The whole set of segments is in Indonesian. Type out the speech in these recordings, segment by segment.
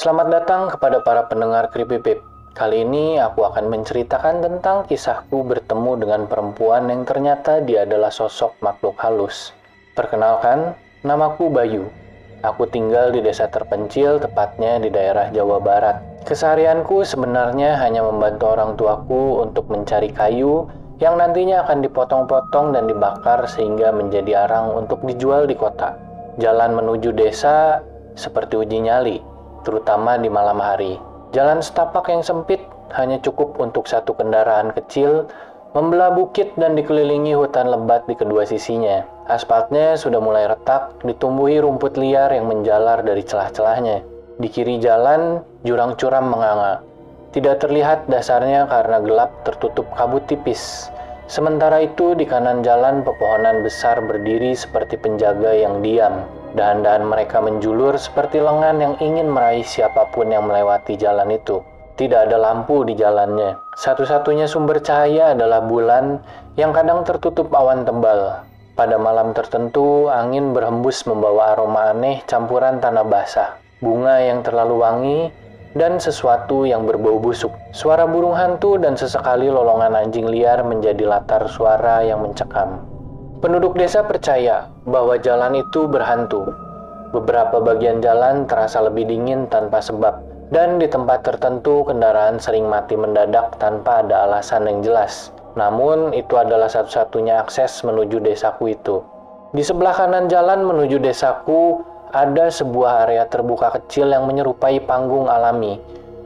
Selamat datang kepada para pendengar Creepy Babe. Kali ini aku akan menceritakan tentang kisahku bertemu dengan perempuan yang ternyata dia adalah sosok makhluk halus. Perkenalkan, namaku Bayu. Aku tinggal di desa terpencil, tepatnya di daerah Jawa Barat. Keseharianku sebenarnya hanya membantu orang tuaku untuk mencari kayu yang nantinya akan dipotong-potong dan dibakar sehingga menjadi arang untuk dijual di kota. Jalan menuju desa seperti uji nyali, terutama di malam hari. Jalan setapak yang sempit hanya cukup untuk satu kendaraan kecil, membelah bukit dan dikelilingi hutan lebat di kedua sisinya. Aspalnya sudah mulai retak, ditumbuhi rumput liar yang menjalar dari celah-celahnya. Di kiri jalan, jurang curam menganga. Tidak terlihat dasarnya karena gelap tertutup kabut tipis. Sementara itu di kanan jalan pepohonan besar berdiri seperti penjaga yang diam. Dahan-dahan mereka menjulur seperti lengan yang ingin meraih siapapun yang melewati jalan itu. Tidak ada lampu di jalannya. Satu-satunya sumber cahaya adalah bulan yang kadang tertutup awan tebal. Pada malam tertentu, angin berhembus membawa aroma aneh campuran tanah basah, bunga yang terlalu wangi, dan sesuatu yang berbau busuk. Suara burung hantu dan sesekali lolongan anjing liar menjadi latar suara yang mencekam. Penduduk desa percaya bahwa jalan itu berhantu. Beberapa bagian jalan terasa lebih dingin tanpa sebab, dan di tempat tertentu kendaraan sering mati mendadak tanpa ada alasan yang jelas. Namun, itu adalah satu-satunya akses menuju desaku itu. Di sebelah kanan jalan menuju desaku, ada sebuah area terbuka kecil yang menyerupai panggung alami.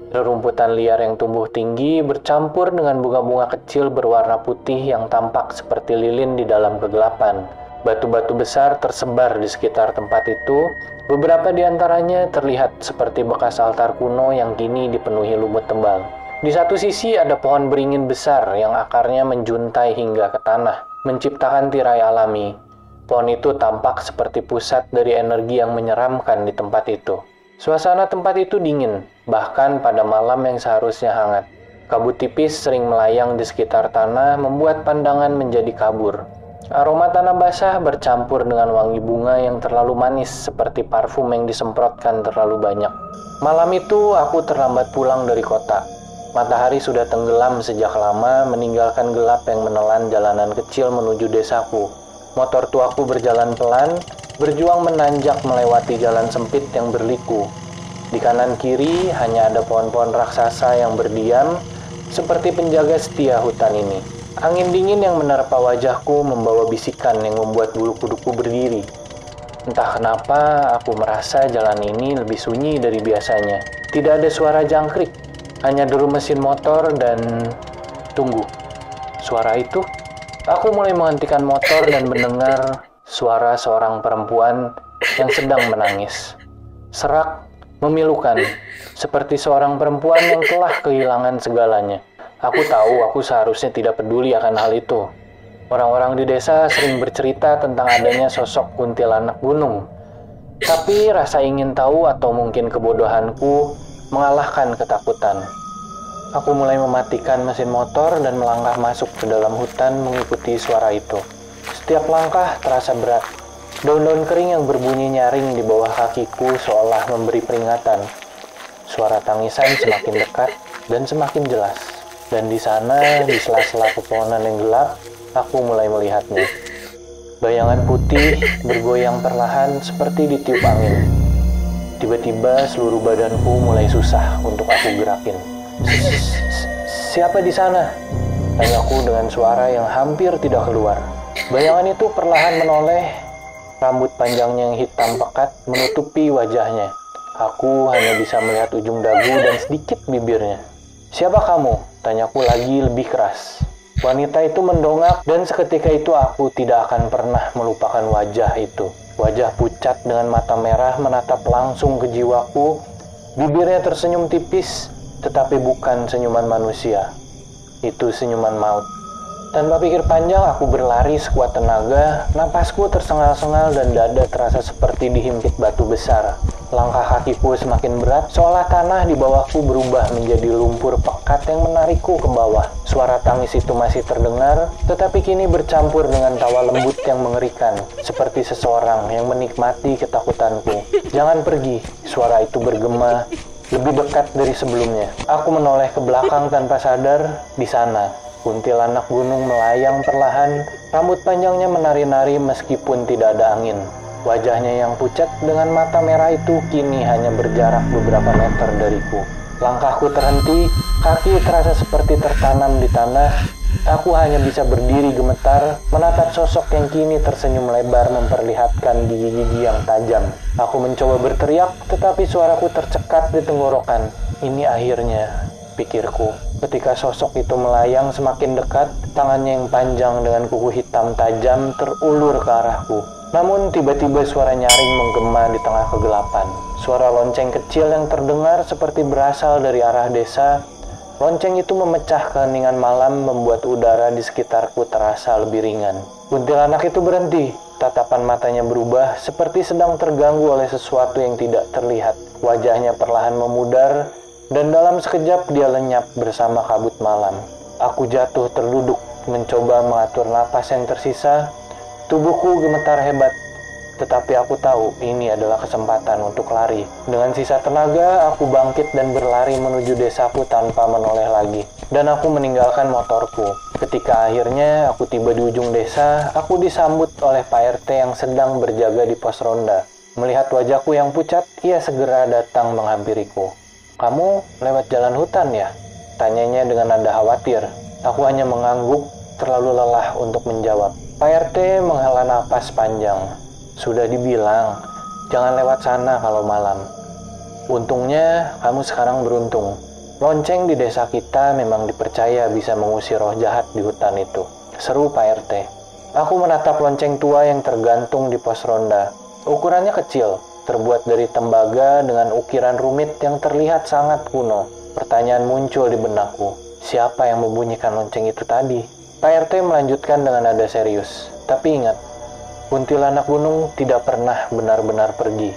Rerumputan liar yang tumbuh tinggi bercampur dengan bunga-bunga kecil berwarna putih yang tampak seperti lilin di dalam kegelapan. Batu-batu besar tersebar di sekitar tempat itu. Beberapa di antaranya terlihat seperti bekas altar kuno yang kini dipenuhi lumut tebal. Di satu sisi ada pohon beringin besar yang akarnya menjuntai hingga ke tanah, menciptakan tirai alami. Pohon itu tampak seperti pusat dari energi yang menyeramkan di tempat itu. Suasana tempat itu dingin, bahkan pada malam yang seharusnya hangat. Kabut tipis sering melayang di sekitar tanah, membuat pandangan menjadi kabur. Aroma tanah basah bercampur dengan wangi bunga yang terlalu manis, seperti parfum yang disemprotkan terlalu banyak. Malam itu, aku terlambat pulang dari kota. Matahari sudah tenggelam sejak lama, meninggalkan gelap yang menelan jalanan kecil menuju desaku. Motor tuaku berjalan pelan, berjuang menanjak melewati jalan sempit yang berliku. Di kanan kiri hanya ada pohon-pohon raksasa yang berdiam, seperti penjaga setia hutan ini. Angin dingin yang menerpa wajahku membawa bisikan yang membuat bulu kuduku berdiri. Entah kenapa aku merasa jalan ini lebih sunyi dari biasanya. Tidak ada suara jangkrik, hanya deru mesin motor dan... Tunggu, suara itu? Aku mulai menghentikan motor dan mendengar suara seorang perempuan yang sedang menangis. Serak, memilukan, seperti seorang perempuan yang telah kehilangan segalanya. Aku tahu aku seharusnya tidak peduli akan hal itu. Orang-orang di desa sering bercerita tentang adanya sosok kuntilanak gunung. Tapi rasa ingin tahu atau mungkin kebodohanku mengalahkan ketakutan. Aku mulai mematikan mesin motor dan melangkah masuk ke dalam hutan mengikuti suara itu. Setiap langkah terasa berat. Daun-daun kering yang berbunyi nyaring di bawah kakiku seolah memberi peringatan. Suara tangisan semakin dekat dan semakin jelas. Dan di sana, di sela-sela pepohonan yang gelap, aku mulai melihatnya. Bayangan putih bergoyang perlahan seperti ditiup angin. Tiba-tiba seluruh badanku mulai susah untuk aku gerakin. Siapa di sana? Tanyaku dengan suara yang hampir tidak keluar. Bayangan itu perlahan menoleh, rambut panjangnya yang hitam pekat menutupi wajahnya. Aku hanya bisa melihat ujung dagu dan sedikit bibirnya. Siapa kamu? Tanyaku lagi lebih keras. Wanita itu mendongak dan seketika itu aku tidak akan pernah melupakan wajah itu. Wajah pucat dengan mata merah menatap langsung ke jiwaku. Bibirnya tersenyum tipis, tetapi bukan senyuman manusia. Itu senyuman maut. Tanpa pikir panjang, aku berlari sekuat tenaga. Napasku tersengal-sengal dan dada terasa seperti dihimpit batu besar. Langkah kakiku semakin berat, seolah tanah di bawahku berubah menjadi lumpur pekat yang menarikku ke bawah. Suara tangis itu masih terdengar, tetapi kini bercampur dengan tawa lembut yang mengerikan, seperti seseorang yang menikmati ketakutanku. "Jangan pergi," suara itu bergema, lebih dekat dari sebelumnya. Aku menoleh ke belakang tanpa sadar. Di sana, kuntilanak gunung melayang perlahan, rambut panjangnya menari-nari meskipun tidak ada angin. Wajahnya yang pucat dengan mata merah itu kini hanya berjarak beberapa meter dariku. Langkahku terhenti, kaki terasa seperti tertanam di tanah. Aku hanya bisa berdiri gemetar, menatap sosok yang kini tersenyum lebar memperlihatkan gigi-gigi yang tajam. Aku mencoba berteriak, tetapi suaraku tercekat di tenggorokan. Ini akhirnya, pikirku. Ketika sosok itu melayang semakin dekat, tangannya yang panjang dengan kuku hitam tajam terulur ke arahku. Namun tiba-tiba suara nyaring menggema di tengah kegelapan. Suara lonceng kecil yang terdengar seperti berasal dari arah desa. Lonceng itu memecah keheningan malam, membuat udara di sekitarku terasa lebih ringan. Kuntilanak itu berhenti. Tatapan matanya berubah, seperti sedang terganggu oleh sesuatu yang tidak terlihat. Wajahnya perlahan memudar, dan dalam sekejap dia lenyap bersama kabut malam. Aku jatuh terduduk, mencoba mengatur napas yang tersisa. Tubuhku gemetar hebat, tetapi aku tahu ini adalah kesempatan untuk lari. Dengan sisa tenaga, aku bangkit dan berlari menuju desaku tanpa menoleh lagi. Dan aku meninggalkan motorku. Ketika akhirnya aku tiba di ujung desa, aku disambut oleh Pak RT yang sedang berjaga di pos ronda. Melihat wajahku yang pucat, ia segera datang menghampiriku. "Kamu lewat jalan hutan ya?" tanyanya dengan nada khawatir. Aku hanya mengangguk, terlalu lelah untuk menjawab. Pak RT menghela napas panjang. "Sudah dibilang, jangan lewat sana kalau malam. Untungnya, kamu sekarang beruntung. Lonceng di desa kita memang dipercaya bisa mengusir roh jahat di hutan itu," seru Pak RT. Aku menatap lonceng tua yang tergantung di pos ronda. Ukurannya kecil, terbuat dari tembaga dengan ukiran rumit yang terlihat sangat kuno. Pertanyaan muncul di benakku. Siapa yang membunyikan lonceng itu tadi? Pak RT melanjutkan dengan nada serius. "Tapi ingat, kuntilanak gunung tidak pernah benar-benar pergi.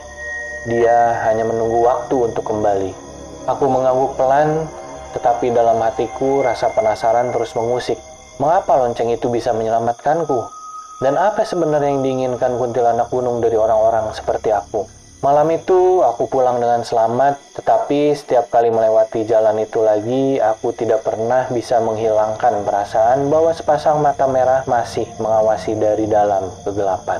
Dia hanya menunggu waktu untuk kembali." Aku mengangguk pelan, tetapi dalam hatiku rasa penasaran terus mengusik. Mengapa lonceng itu bisa menyelamatkanku? Dan apa sebenarnya yang diinginkan kuntilanak gunung dari orang-orang seperti aku? Malam itu aku pulang dengan selamat, tetapi setiap kali melewati jalan itu lagi, aku tidak pernah bisa menghilangkan perasaan bahwa sepasang mata merah masih mengawasi dari dalam kegelapan.